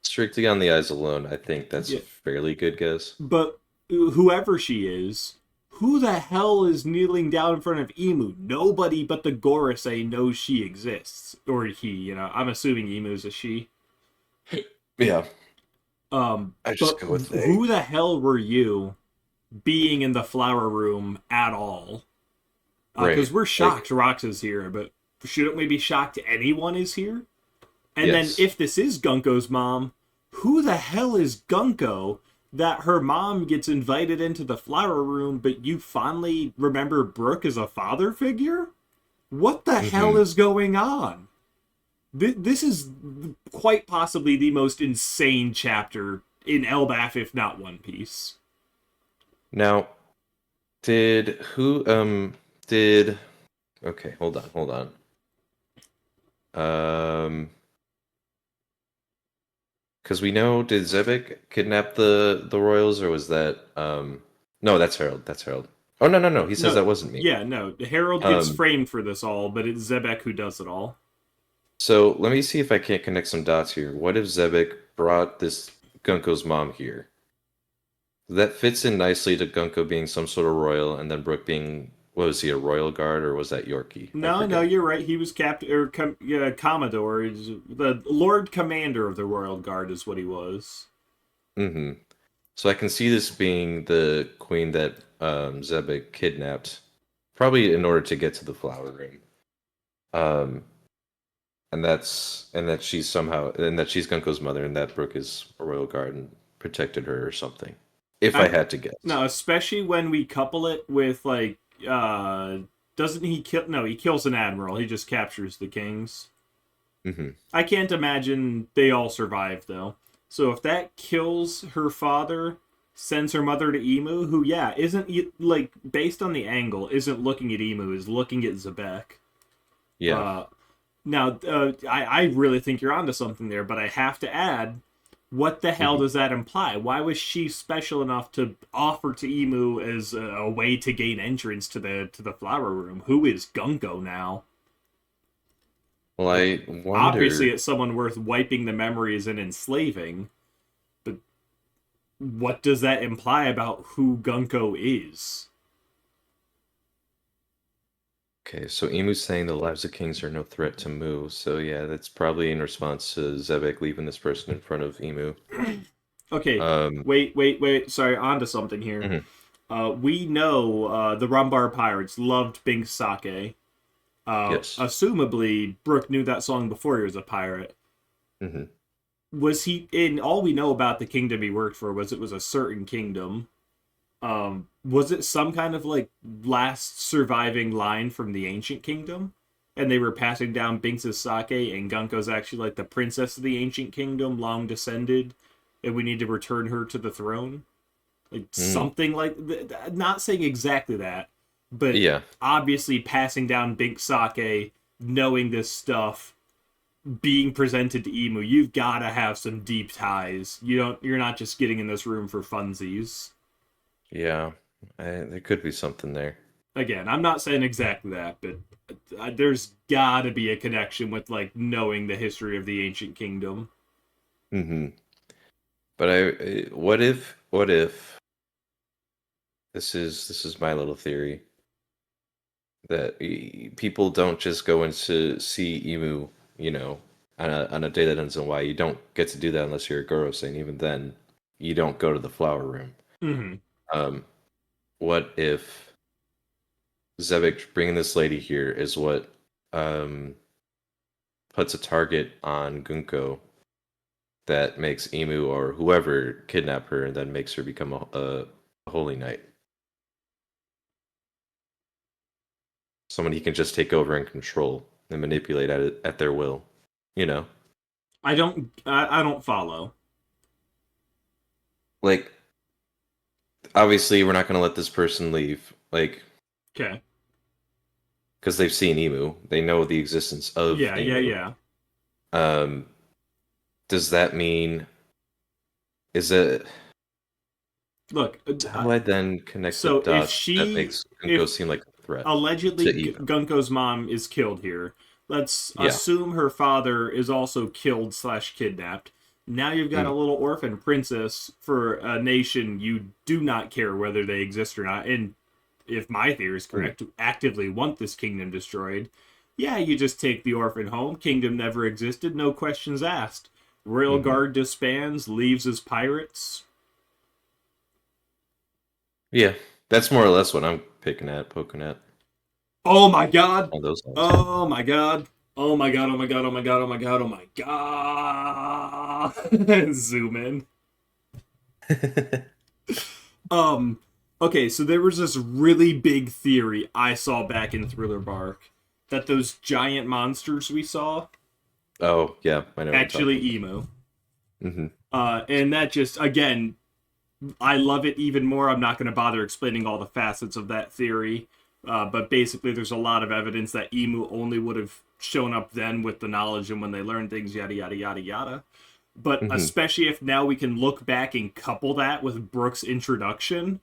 Strictly on the eyes alone, I think that's a Yeah, fairly good guess. but whoever she is, who the hell is kneeling down in front of Emu? Nobody but the Gorosei knows she exists, or he. I'm assuming Emu's a she. Yeah, I just But go with they. who the hell were you being in the flower room at all? Because Right. we're Like, shocked Rox is here, but shouldn't we be shocked anyone is here? And then yes. if this is Gunko's mom, who the hell is Gunko that her mom gets invited into the flower room, but you fondly remember Brooke as a father figure? What the hell Hmm. is going on? This is quite possibly the most insane chapter in Elbaf, if not One Piece. Now, did who did okay, hold on. Because we know, did Zebek kidnap the royals, or was that no, that's Harold. That's Harold. Oh no, no, no. He says No, that wasn't me. yeah, no. Harold gets Um, framed for this all, but it's Zebek who does it all. so let me see if I can't connect some dots here. What if Zebek brought this Gunko's mom here? That fits in nicely to Gunko being some sort of royal, and then Brooke being, what was he, a royal guard, or was that Yorkie? I No, no, forget. you're right. He was captain or commodore. The Lord Commander of the Royal Guard is what he was. Hmm. So I can see this being the queen that Zebek kidnapped, probably in order to get to the flower room. Um, and that she's somehow, and that she's Gunko's mother, and that Brooke is a royal guard and protected her or something. If I I had to guess. No, especially when we couple it with like, doesn't he kill? No, he kills an admiral. He just captures the kings. Hmm. I can't imagine they all survive though. So if that kills her father, sends her mother to Emu, who yeah isn't like based on the angle isn't looking at Emu, is looking at Zebek. Yeah. Uh, Now, I really think you're onto something there, but I have to add, what the hell Hmm. does that imply? Why was she special enough to offer to Emu as a way to gain entrance to the flower room? Who is Gunko now? Well, Like, I obviously, wonder. it's someone worth wiping the memories and enslaving, but what does that imply about who Gunko is? Okay, so Emu's saying the lives of kings are no threat to Mu. So yeah, that's probably in response to Zebek leaving this person in front of Emu. Okay, Um, wait. Sorry, onto something here. mhm. We know the Rumbar Pirates loved Bink Sake. Yes. Assumably, Brooke knew that song before he was a pirate. Hmm. Was he in all we know about the kingdom he worked for was it was a certain kingdom? Was it some kind of like last surviving line from the ancient kingdom? And they were passing down Binks' sake, and Gunko's actually like the princess of the ancient kingdom, long descended, and we need to return her to the throne? Like Mm. something like not saying exactly that, but Yeah. obviously passing down Bink Sake, knowing this stuff, being presented to Emu, you've got to have some deep ties. You're not just getting in this room for funsies. Yeah. There could be something there. Again, I'm not saying exactly that, but there's got to be a connection with like knowing the history of the ancient kingdom. Hmm. But what if this is my little theory that people don't just go in to see Emu, on a day that ends in Y. You don't get to do that unless you're a Gorosei, and even then, you don't go to the flower room. Mm-hmm. Um, what if Zebek bringing this lady here is what um, puts a target on Gunko that makes Emu or whoever kidnap her and then makes her become a holy knight? Someone he can just take over and control and manipulate at their will. You know, I don't follow. like obviously we're not going to let this person leave, like Okay. because they've seen Emu, they know the existence of Emu. Yeah. Um, does that mean is it? Look, How do I then connect the so if dots that she makes Gunko if seem like a threat allegedly to Emu? Gunko's mom is killed here. Let's Yeah. assume her father is also killed slash kidnapped. Now you've got a Mm. little orphan princess for a nation you do not care whether they exist or not. And if my theory is Mm. correct, actively want this kingdom destroyed. Yeah, you just take the orphan home. Kingdom never existed. No questions asked. Royal Mm-hmm. Guard disbands, leaves as pirates. Yeah, that's more or less what I'm picking at, poking at Oh my god! on those lines. Oh my god! Oh my god! Oh my god! Oh my god! Oh my god! Oh my god! Zoom in. Um. Okay, so there was this really big theory I saw back in Thriller Bark that those giant monsters we saw Oh, yeah, I know what you're actually talking about. emu. Mm-hmm. And that just again, I love it even more. I'm not going to bother explaining all the facets of that theory, but basically, there's a lot of evidence that emu only would have shown up then with the knowledge and when they learned things, yada yada yada yada. But Mm-hmm. especially if now we can look back and couple that with Brooke's introduction,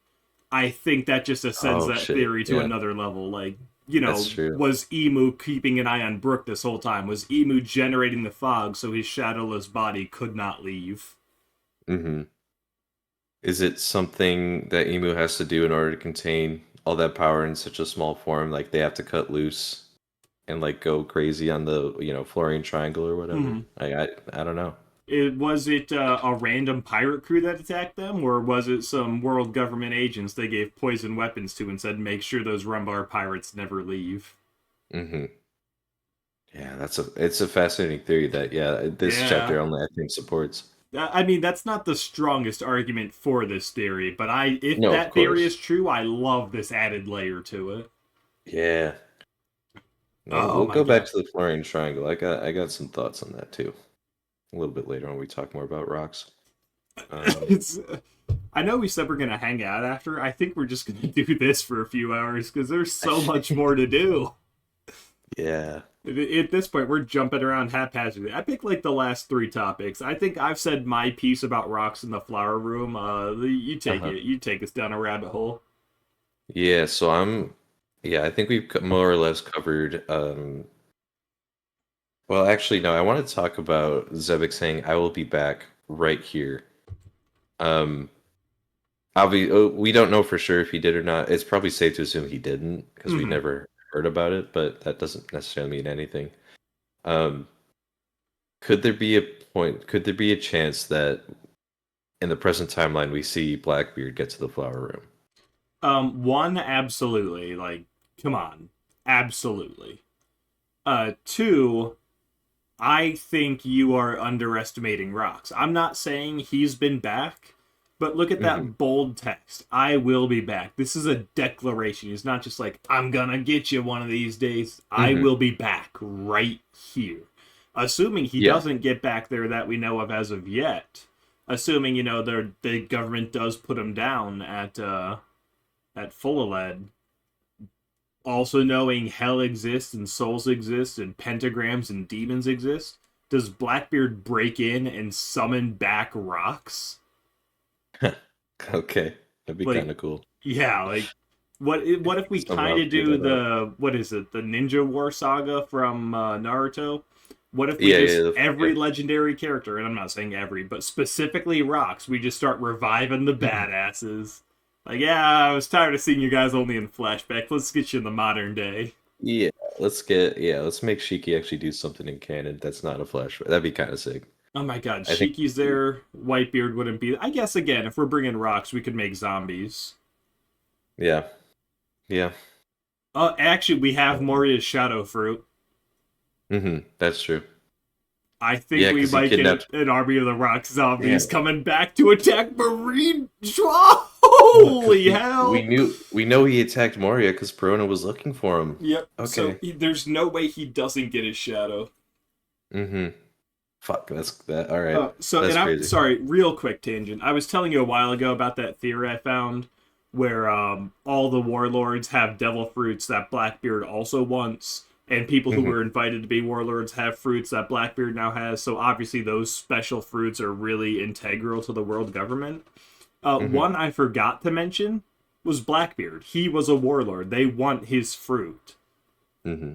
I think that just ascends Oh that shit. theory to Yeah, another level. Like, that's true. was Emu keeping an eye on Brooke this whole time? Was Emu generating the fog so his shadowless body could not leave? Mm-hmm. Is it something that Emu has to do in order to contain all that power in such a small form? Like they have to cut loose and like go crazy on the, Florian Triangle or whatever? Hmm. I don't know. Was it a random pirate crew that attacked them, or was it some world government agents they gave poison weapons to and said, make sure those Rumbar pirates never leave? Mm-hmm. Yeah, it's a fascinating theory that this chapter Yeah. only I think supports. I mean, that's not the strongest argument for this theory, but if No, of that theory is course. true, I love this added layer to it. Yeah. No, Oh we'll my go back god. to the Florian Triangle. I got some thoughts on that too. A little bit later when we talk more about rocks. Um, It's I know we said we're gonna hang out after. I think we're just gonna do this for a few hours because there's so much more to do. yeah. At this point, we're jumping around haphazardly. I picked like the last three topics. I think I've said my piece about rocks in the flower room. You take Uh-huh. it. You take us down a rabbit hole. Yeah, so I think we've more or less covered well, actually no, I want to talk about Zebek saying I will be back right here. Um we don't know for sure if he did or not. It's probably safe to assume he didn't because we Hmm. never heard about it, but that doesn't necessarily mean anything. Um could there be a chance that in the present timeline we see Blackbeard get to the flower room? One, absolutely. Like, come on, absolutely. Two, I think you are underestimating rocks. I'm not saying he's been back, but look at Hmm. that bold text. I will be back. This is a declaration. He's not just like, I'm gonna get you one of these days. I Hmm. will be back right here. Assuming he Yeah. doesn't get back there that we know of as of yet. Assuming, the government does put him down at Fullaled, also knowing hell exists and souls exist and pentagrams and demons exist, does Blackbeard break in and summon back rocks? Okay. That'd be kind Like, of cool. yeah, like what if we kind Somehow of figure do that out. the what is it, the Ninja War saga from Naruto? What if we Yeah, just yeah. every legendary character, and I'm not saying every, but specifically rocks, we just start reviving the badasses. Like, yeah, I was tired of seeing you guys only in flashback. Let's get you in the modern day. Yeah, let's make Shiki actually do something in canon that's not a flashback. That'd be kind of sick. Oh my god, I think. Shiki's there. Whitebeard wouldn't be. I guess again, if we're bringing rocks, we could make zombies. Yeah, yeah. Actually, we have Moria's shadow fruit. That's true. I think Yeah, we because he might get kidnapped. an army of the rock Yeah, zombies coming back to attack Marine. Holy because we hell! know he attacked Moria because Perona was looking for him. Yep. So Okay. there's no way he doesn't get his shadow. Mm-hmm. Fuck, that's that. All right, And that's I'm crazy. sorry, real quick tangent. I was telling you a while ago about that theory I found where all the warlords have devil fruits that Blackbeard also wants, and people who Hmm. were invited to be warlords have fruits that Blackbeard now has. So obviously, those special fruits are really integral to the world government. Hmm. One I forgot to mention was Blackbeard. He was a warlord. They want his fruit. Hmm.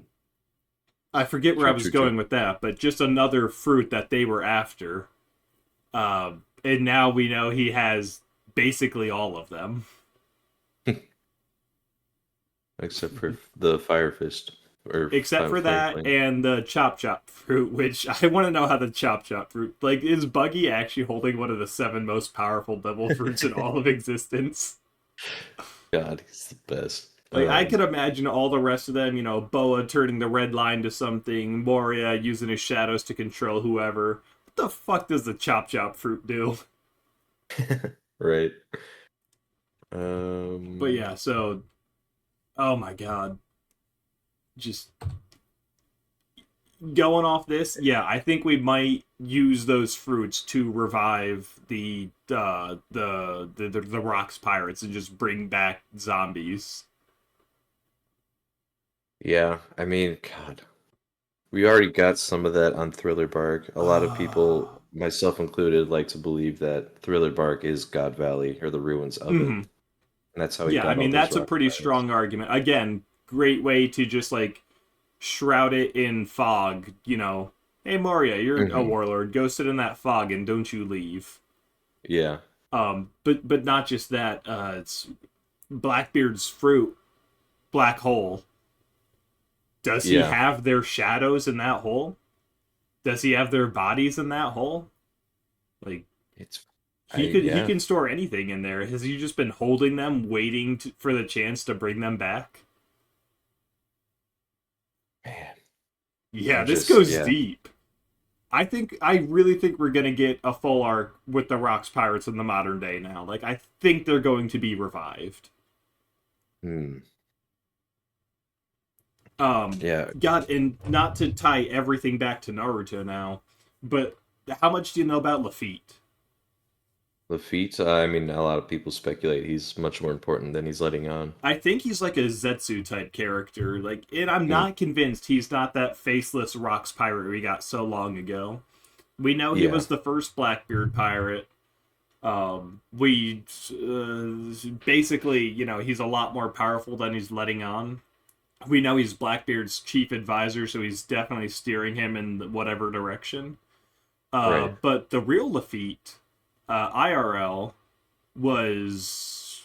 I forget where I True, was true, true. going with that, but just another fruit that they were after. And now we know he has basically all of them, Except for the fire fist or except for fire that flame. and the chop chop fruit. Which I want to know how the chop chop fruit, like, is Buggy actually holding one of the seven most powerful devil fruits in all of existence? God, he's the best. Like, I could imagine all the rest of them, Boa turning the red line to something, Moria using his shadows to control whoever. What the fuck does the chop chop fruit do? Right. But Um, yeah, so, oh my god. Just going off this, yeah, I think we might use those fruits to revive the rocks pirates and just bring back zombies. yeah, I mean, God, we already got some of that on Thriller Bark. A lot of people, Uh, myself included, like to believe that Thriller Bark is God Valley or the ruins of it. mhm. And that's how he Yeah, I got all mean those that's a rock pretty pirates. strong argument. Again, great way to just like shroud it in fog. Hey Moria, you're a Hmm. warlord. Go sit in that fog and don't you leave. Yeah, But not just that. It's Blackbeard's fruit, black hole. Does he yeah. have their shadows in that hole? Does he have their bodies in that hole? Like It's, he yeah, can store anything in there. Has he just been holding them, waiting for the chance to bring them back? man. Yeah, I'm this just, goes yeah. deep. I really think we're gonna get a full arc with the Rocks Pirates in the modern day now. Like, I think they're going to be revived. Hmm. Yeah, God, and not to tie everything back to Naruto now, but how much do you know about Lafitte? Lafitte, I mean, a lot of people speculate he's much more important than he's letting on. I think he's like a Zetsu type character. Like, and I'm Mm, not convinced he's not that faceless Rocks pirate we got so long ago. We know he yeah, was the first Blackbeard pirate. We basically, he's a lot more powerful than he's letting on. We know he's Blackbeard's chief advisor, so he's definitely steering him in whatever direction. right. But the real Lafitte, IRL, was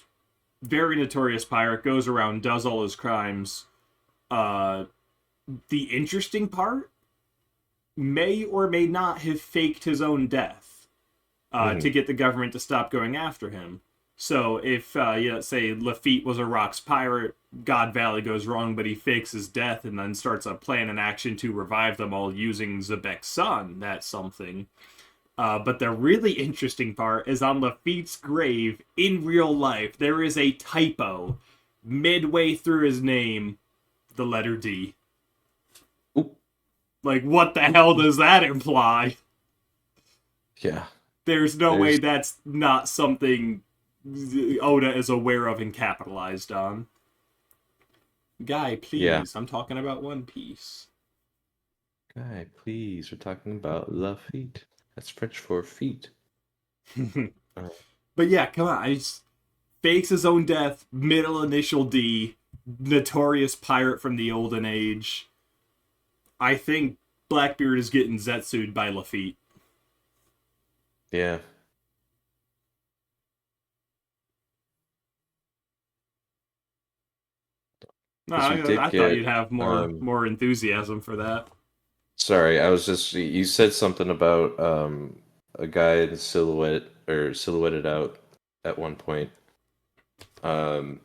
very notorious pirate, goes around, does all his crimes. Uh, the interesting part may or may not have faked his own death to Hmm. get the government to stop going after him. So if, say Lafitte was a Rocks pirate, God Valley goes wrong, but he fakes his death and then starts a plan and action to revive them all using Zebek's son. That's something. But the really interesting part is on Lafitte's grave in real life, there is a typo midway through his name, the letter D. Oop, Like, what the hell does that imply? yeah, There's no way there's, that's not something Oda is aware of and capitalized on. Guy, yeah. please, I'm talking about One Piece. Guy, please, we're talking about Lafitte. That's French for feet. Uh, But yeah, come on. I just fakes his own death, middle initial D, notorious pirate from the olden age. I think Blackbeard is getting Zetsu'd by Lafitte. yeah, No, because we did I thought get, you'd have um, more enthusiasm for that. sorry, I was just, you said something about a guy in silhouette or silhouetted out at one point. Um,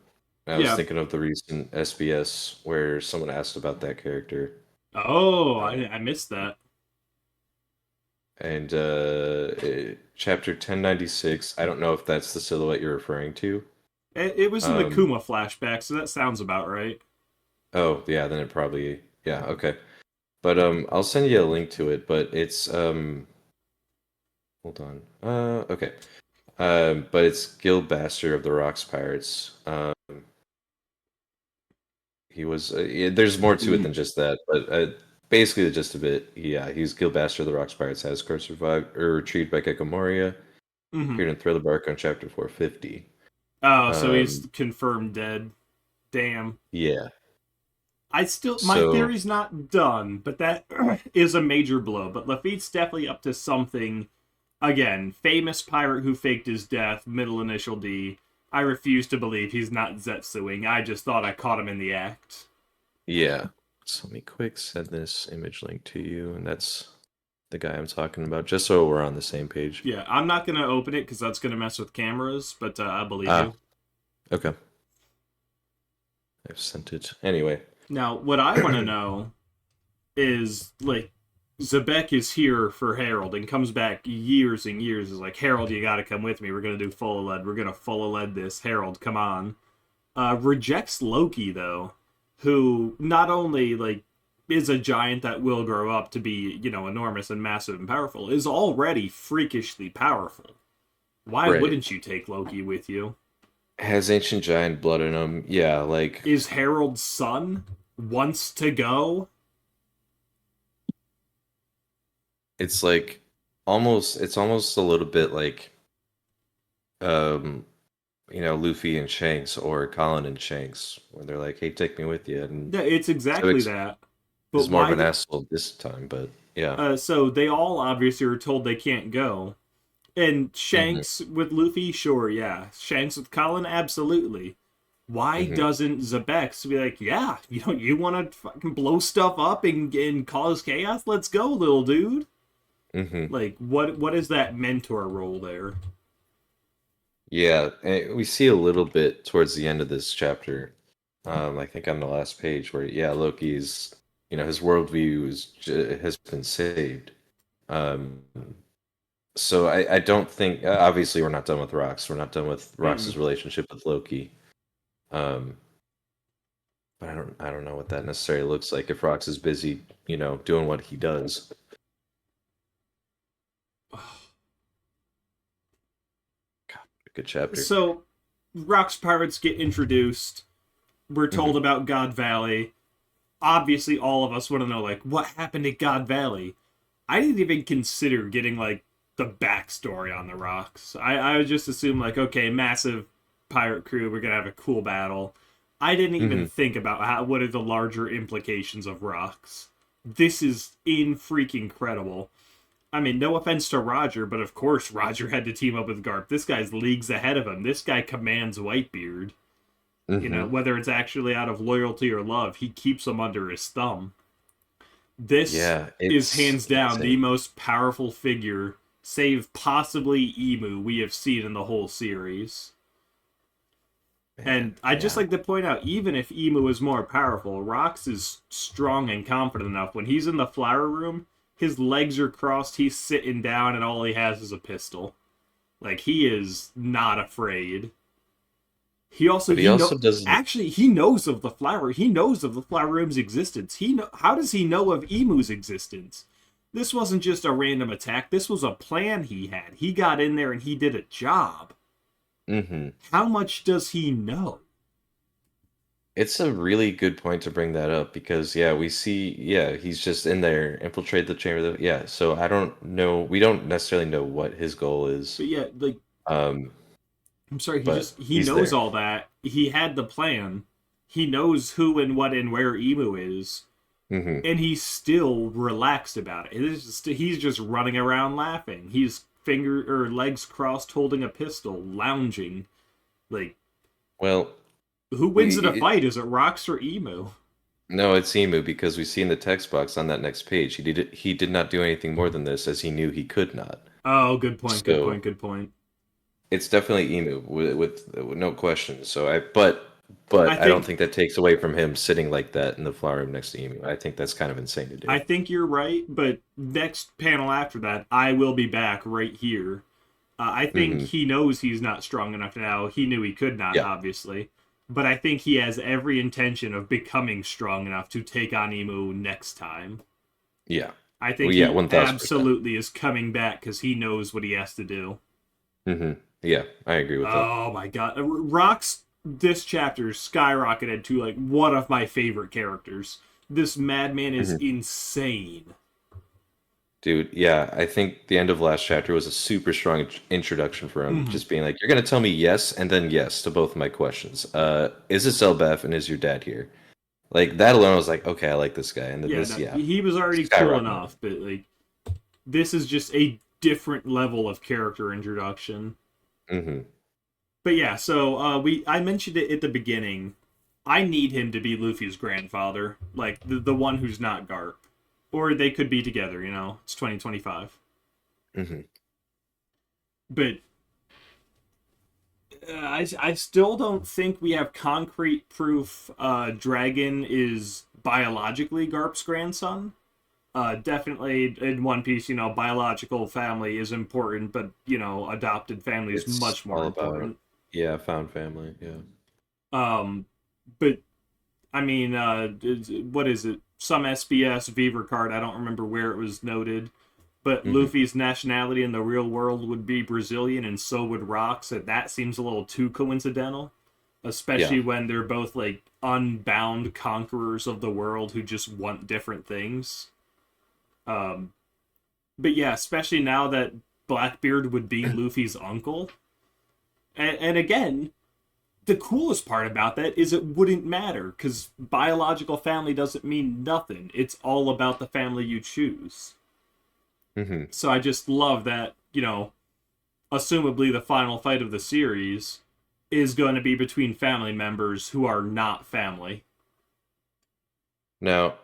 I was Yeah. thinking of the recent SBS where someone asked about that character. Oh, Uh, I missed that. and chapter 1096, I don't know if that's the silhouette you're referring to. It was in the Um, Kuma flashback, so that sounds about right. oh, yeah, then it probably, yeah, okay. But I'll send you a link to it, but it's hold on. Okay. But it's Gilbaster of the Rocks Pirates. He was yeah, there's more to it than just that, but basically the gist of it, yeah, he's Gilbaster of the Rocks Pirates has curse survived or retrieved by Gecko Moria, Mm-hmm. appeared in Thriller Bark on chapter 450. Oh, so he's Um, confirmed dead. Damn. yeah. My So theory's not done, but that is a major blow. But Lafitte's definitely up to something Again, famous pirate who faked his death, middle initial D. I refuse to believe he's not Zetsuing. I just thought I caught him in the act. Yeah. So let me quick send this image link to you, and that's the guy I'm talking about, just so we're on the same page. Yeah, I'm not gonna open it because that's gonna mess with cameras, but I believe Ah, you. okay. I've sent it. Anyway. Now, what I want to know is like Zebek is here for Harold and comes back years and years. Is like, Harold, you got to come with me. We're gonna do full lead. We're gonna full lead this. Harold, come on. Rejects Loki though, who not only like is a giant that will grow up to be enormous and massive and powerful, is already freakishly powerful. Why Right. wouldn't you take Loki with you? Has ancient giant blood in him. Yeah, like Is Harold's son wants to go? it's like it's almost a little bit like um Luffy and Shanks or Colin and Shanks, where they're like, "Hey, take me with you." And Yeah, it's exactly Zebek that. But is more of why? an asshole this time, but yeah. So they all obviously are told they can't go. And Hmm. Shanks with Luffy, sure, yeah. Shanks with Colin, absolutely. Why Hmm. doesn't Zebex be like, yeah, you want to fucking blow stuff up and cause chaos? Let's go, little dude. Hmm. Like, what is that mentor role there? Yeah, and we see a little bit towards the end of this chapter. I think on the last page where yeah, Loki's his worldview has been saved. Um, so I don't think obviously we're not done with Rox. We're not done with Mm-mm. Rox's relationship with Loki. Um, but I don't know what that necessarily looks like if Rox is busy, doing what he does. God, good chapter. So, Rock's pirates get introduced. We're told Hmm. about God Valley. Obviously, all of us want to know, like, what happened at God Valley? I didn't even consider getting like the backstory on the rocks. I would just assume like, okay, massive pirate crew, we're gonna have a cool battle. I didn't even Hmm. think about what are the larger implications of rocks. This is in freaking credible. I mean, no offense to Roger, but of course Roger had to team up with Garp. This guy's leagues ahead of him. This guy commands Whitebeard. Hmm. Whether it's actually out of loyalty or love, he keeps him under his thumb. This Yeah, is it's hands down the insane. most powerful figure, save possibly Emu, we have seen in the whole series. Man, And I just yeah. like to point out, even if Emu is more powerful, Rox is strong and confident enough. When he's in the flower room, his legs are crossed, he's sitting down, and all he has is a pistol. Like, he is not afraid. He also But he he also know doesn't. actually he knows of the flower. He knows of the flower room's existence. How does he know of Emu's existence? This wasn't just a random attack. This was a plan he had. He got in there and he did a job. Hmm. How much does he know? It's a really good point to bring that up because yeah, we see yeah, he's just in there, infiltrate the chamber. Yeah, so I don't know. We don't necessarily know what his goal is. But yeah, like Um, I'm sorry, but he he's knows there. all that. He had the plan. He knows who and what and where Emu is, Hmm. and he's still relaxed about it. He's just running around laughing. He's finger or legs crossed, holding a pistol, lounging. Like, Well, who wins in a fight? Is it Rox or Emu? no, it's Emu because we see in the text box on that next page he did not do anything more than this as he knew he could not. Oh, good point. Good So point. Good point. it's definitely Emu with no question. So but I I don't think think that takes away from him sitting like that in the flower room next to Emu. I think that's kind of insane to do. I think you're right, but next panel after that, I will be back right here. I think Hmm. he knows he's not strong enough now. He knew he could not, Yeah, obviously. But I think he has every intention of becoming strong enough to take on Emu next time. yeah. I Well, think yeah, he 1000%. absolutely is coming back because he knows what he has to do. Hmm. Yeah, I agree with that. Oh my god. Rock's this chapter skyrocketed to like one of my favorite characters. This madman is Hmm. insane. Dude, yeah, I think the end of last chapter was a super strong introduction for him. Mhm. Just being like, you're gonna tell me yes and then yes to both of my questions. Is this Elbeth and is your dad here? Like that alone, I was like, okay, I like this guy. And then Yeah, this, no, yeah, he was already cool skyrocketed. enough, but like this is just a different level of character introduction. Mm-hmm. But yeah, so I mentioned it at the beginning. I need him to be Luffy's grandfather, like the one who's not Garp, or they could be together. You know, it's 2025. Mm-hmm. But I still don't think we have concrete proof Dragon is biologically Garp's grandson. Definitely in One Piece, you know, biological family is important, but you know, adopted family is It's much more all about, important. yeah, found family. Yeah. Um, but I mean, what is it? Some SBS Beaver card. I don't remember where it was noted, but Mm-hmm. Luffy's nationality in the real world would be Brazilian, and so would Rock's. And that seems a little too coincidental, Yeah. especially when they're both like unbound conquerors of the world who just want different things. Um, but yeah, especially now that Blackbeard would be Luffy's uncle, and again, the coolest part about that is it wouldn't matter because biological family doesn't mean nothing. It's all about the family you choose. Mm-hmm. So I just love that, you know, assumably the final fight of the series is going to be between family members who are not family. Now,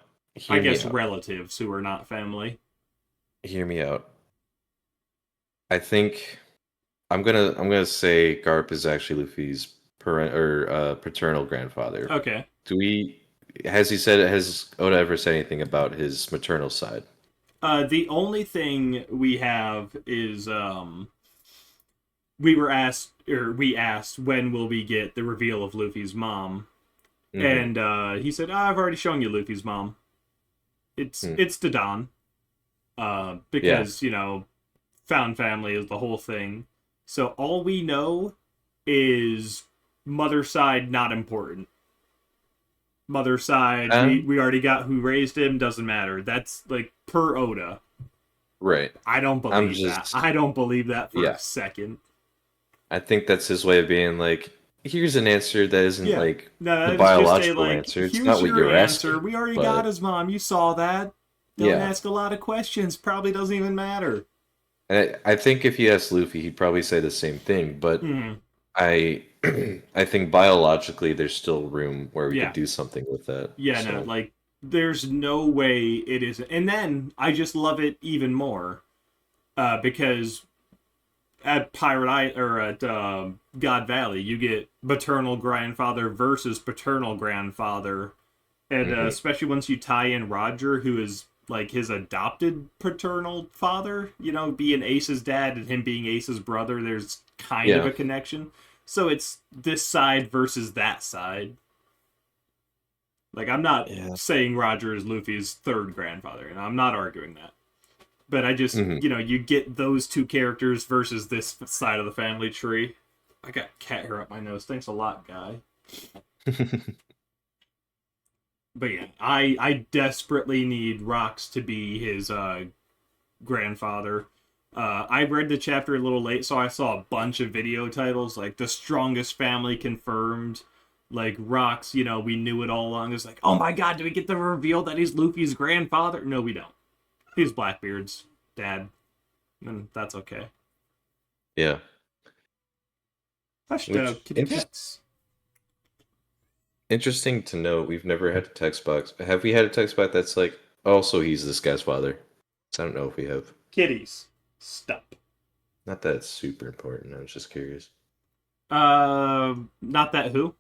I hear me guess out. relatives who are not family. Hear me out. I think I'm gonna say Garp is actually Luffy's paternal grandfather. Okay. Do we has Oda ever said anything about his maternal side? The only thing we have is we were asked or we asked when will we get the reveal of Luffy's mom, Mm-hmm. and he said, I've already shown you Luffy's mom. Hmm. It's the Don, Yeah. because you know, found family is the whole thing. So all we know is mother side not important. Mother side, Um, we already got who raised him. Doesn't matter. That's like per Oda. right. I don't I'm believe that. just I don't believe that for a yeah. second. I think that's his way of being like, here's an answer that isn't Yeah. like the No, it's just a biological like, answer. It's here's not what your you're answer. asking, We already got but his mom. You saw that. Don't yeah. ask a lot of questions. Probably doesn't even matter. And I think if you asked Luffy, he'd probably say the same thing, but Hmm. I I think biologically there's still room where we could Yeah. do something with that. Yeah, no, So, like, there's no way it isn't. And then I just love it even more because at Pirate Eye or at God Valley, you get maternal grandfather versus paternal grandfather, and mhm. especially once you tie in Roger, who is like his adopted paternal father, you know, being Ace's dad and him being Ace's brother, there's kind of Yeah. a connection. So it's this side versus that side. Like, I'm not Yeah. saying Roger is Luffy's third grandfather, and I'm not arguing that. But I just, Hmm. you know, you get those two characters versus this side of the family tree. I got cat hair up my nose. Thanks a lot, guy. But yeah, I desperately need Rox to be his grandfather. I read the chapter a little late, so I saw a bunch of video titles like "The Strongest Family Confirmed." Like Rox, you know, we knew it all along. It's like, oh my god, do we get the reveal that he's Luffy's grandfather? No, we don't. He's Blackbeard's dad, and that's okay. Yeah. Hush, Which kitty cats. interesting to note, we've never had a text box. Have we had a text box that's like, also he's this guy's father? I don't know if we have. Kitties, stop. Not that it's super important. I was just curious. Not that who.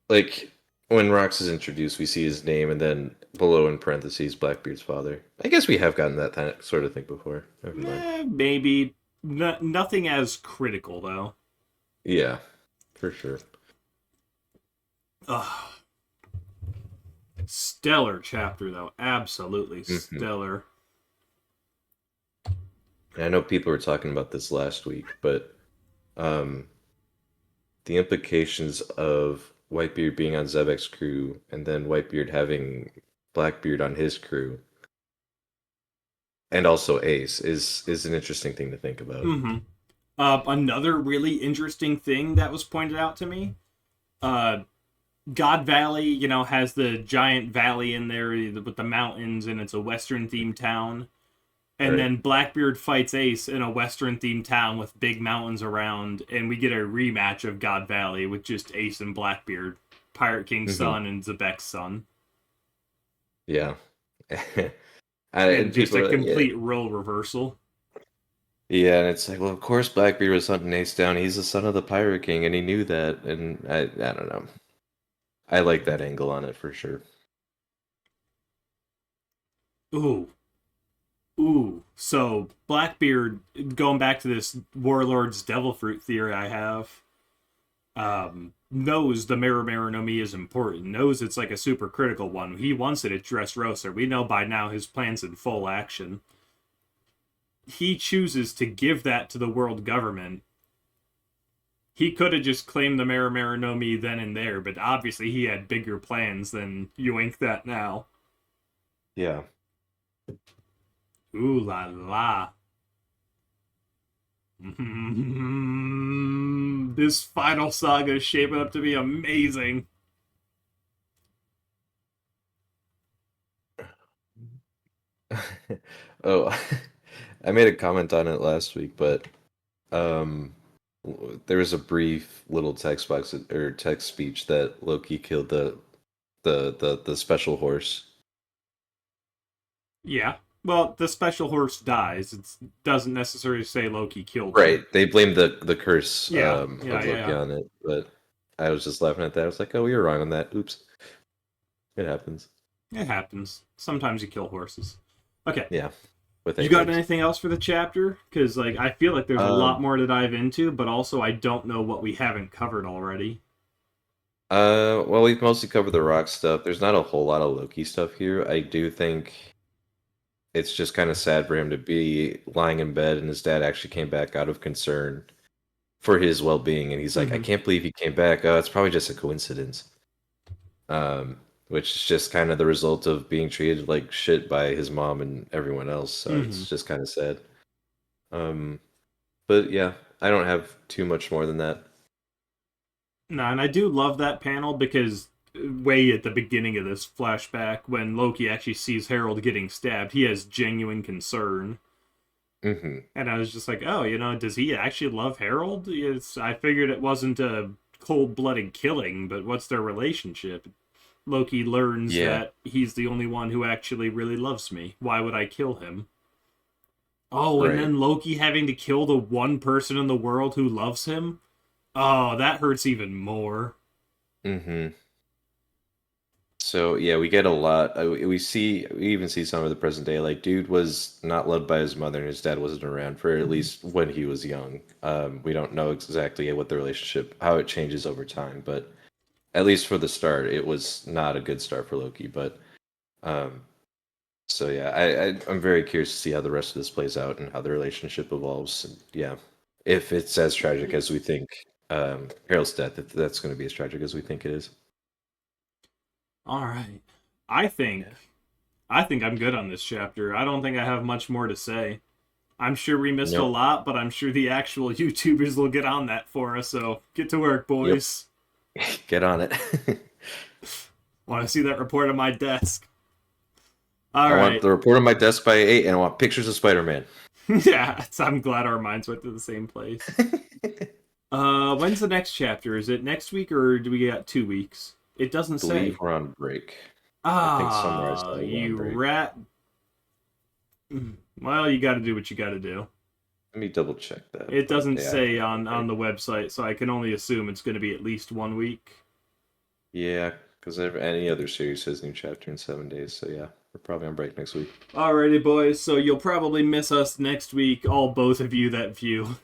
Like when Rox is introduced, we see his name and then below in parentheses Blackbeard's father. I guess we have gotten that sort of thing before. Never mind. Maybe. Nothing as critical though. Yeah, for sure. Ugh. Stellar chapter though, absolutely Hmm. stellar. I know people were talking about this last week, but um, the implications of Whitebeard being on Zebek's crew and then Whitebeard having Blackbeard on his crew and also Ace is an interesting thing to think about. Mm-hmm. Another really interesting thing that was pointed out to me. Uh, God Valley, you know, has the giant valley in there with the mountains, and it's a Western themed town. And Right. then Blackbeard fights Ace in a western-themed town with big mountains around, and we get a rematch of God Valley with just Ace and Blackbeard, Pirate King's Hmm. son and Zebek's son, Yeah. and And just people a are like, yeah, complete role reversal. yeah, and it's like, well, of course Blackbeard was hunting Ace down. He's the son of the Pirate King, and he knew that. And I don't know. I like that angle on it for sure. Ooh, ooh. So Blackbeard, going back to this Warlord's Devil Fruit theory I have, knows the Mirror no Mi is important, knows it's like a super critical one. He wants it at Dressrosa. We know by now his plan's in full action. He chooses to give that to the world government. He could have just claimed the Mirror no Mi then and there, but obviously he had bigger plans than yoink that now. Yeah. Ooh la la. This final saga is shaping up to be amazing. Oh, I made a comment on it last week, but um, there was a brief little text box or text speech that Loki killed the special horse. Yeah. Well, the special horse dies. It doesn't necessarily say Loki killed him. Right. They blamed the curse Yeah, yeah, of yeah, Loki yeah. on it, but I was just laughing at that. I was like, oh, you're wrong on that. Oops. It happens. It happens. Sometimes you kill horses. Okay. Yeah, with You got Apex. anything else for the chapter? Because like I feel like there's a lot Um, more to dive into, but also I don't know what we haven't covered already. well, we've mostly covered the rock stuff. There's not a whole lot of Loki stuff here. I do think it's just kind of sad for him to be lying in bed and his dad actually came back out of concern for his well-being, and he's like, I Mm-hmm. can't believe he came back. Oh, it's probably just a coincidence. Which is just kind of the result of being treated like shit by his mom and everyone else. So Mm-hmm. it's just kind of sad. Um, but yeah, I don't have too much more than that. No, and I do love that panel because way at the beginning of this flashback, when Loki actually sees Harold getting stabbed, he has genuine concern. Hmm. And I was just like, oh, does he actually love Harold? I figured it wasn't a cold blooded killing, but what's their relationship? Loki learns Yeah, that he's the only one who actually really loves me. Why would I kill him? Oh, and right. then Loki having to kill the one person in the world who loves him? Oh, that hurts even more. Hmm. So yeah, we get a lot. We even see some of the present day. Like, dude was not loved by his mother, and his dad wasn't around for at least when he was young. We don't know exactly what the relationship, how it changes over time, but at least for the start, it was not a good start for Loki. But um, so yeah, I'm very curious to see how the rest of this plays out and how the relationship evolves. And yeah, if it's as tragic as we think, Harold's death, if that's going to be as tragic as we think it is. All right. I Yeah. think I think I'm good on this chapter. I don't think I have much more to say. I'm sure we missed a Nope. lot, but I'm sure the actual YouTubers will get on that for us. So get to work, Yep. boys. Get on it. Want to see that report on my desk? All I want right. the report on my desk by 8, and I want pictures of Spider-Man. Yeah, I'm glad our minds went to the same place. When's the next chapter? Is it next week or do we got 2 weeks? It doesn't Believe say. we're on break. I think somewhere I Ah, saw we're on you break. rat. Well, you got to do what you got to do. Let me double check that. It But doesn't yeah, I think say we're on on break. the website, so I can only assume it's going to be at least 1 week. Yeah, because any other series says new chapter in 7 days. So yeah, we're probably on break next week. Alrighty, boys. So you'll probably miss us next week, all both of you that view.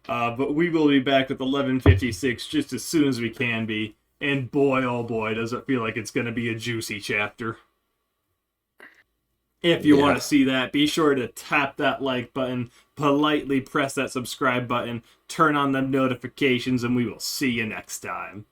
But we will be back with 11:56 just as soon as we can be. And boy, oh boy, does it feel like it's going to be a juicy chapter. If you want Yeah. to see that, be sure to tap that like button, politely press that subscribe button, turn on the notifications, and we will see you next time.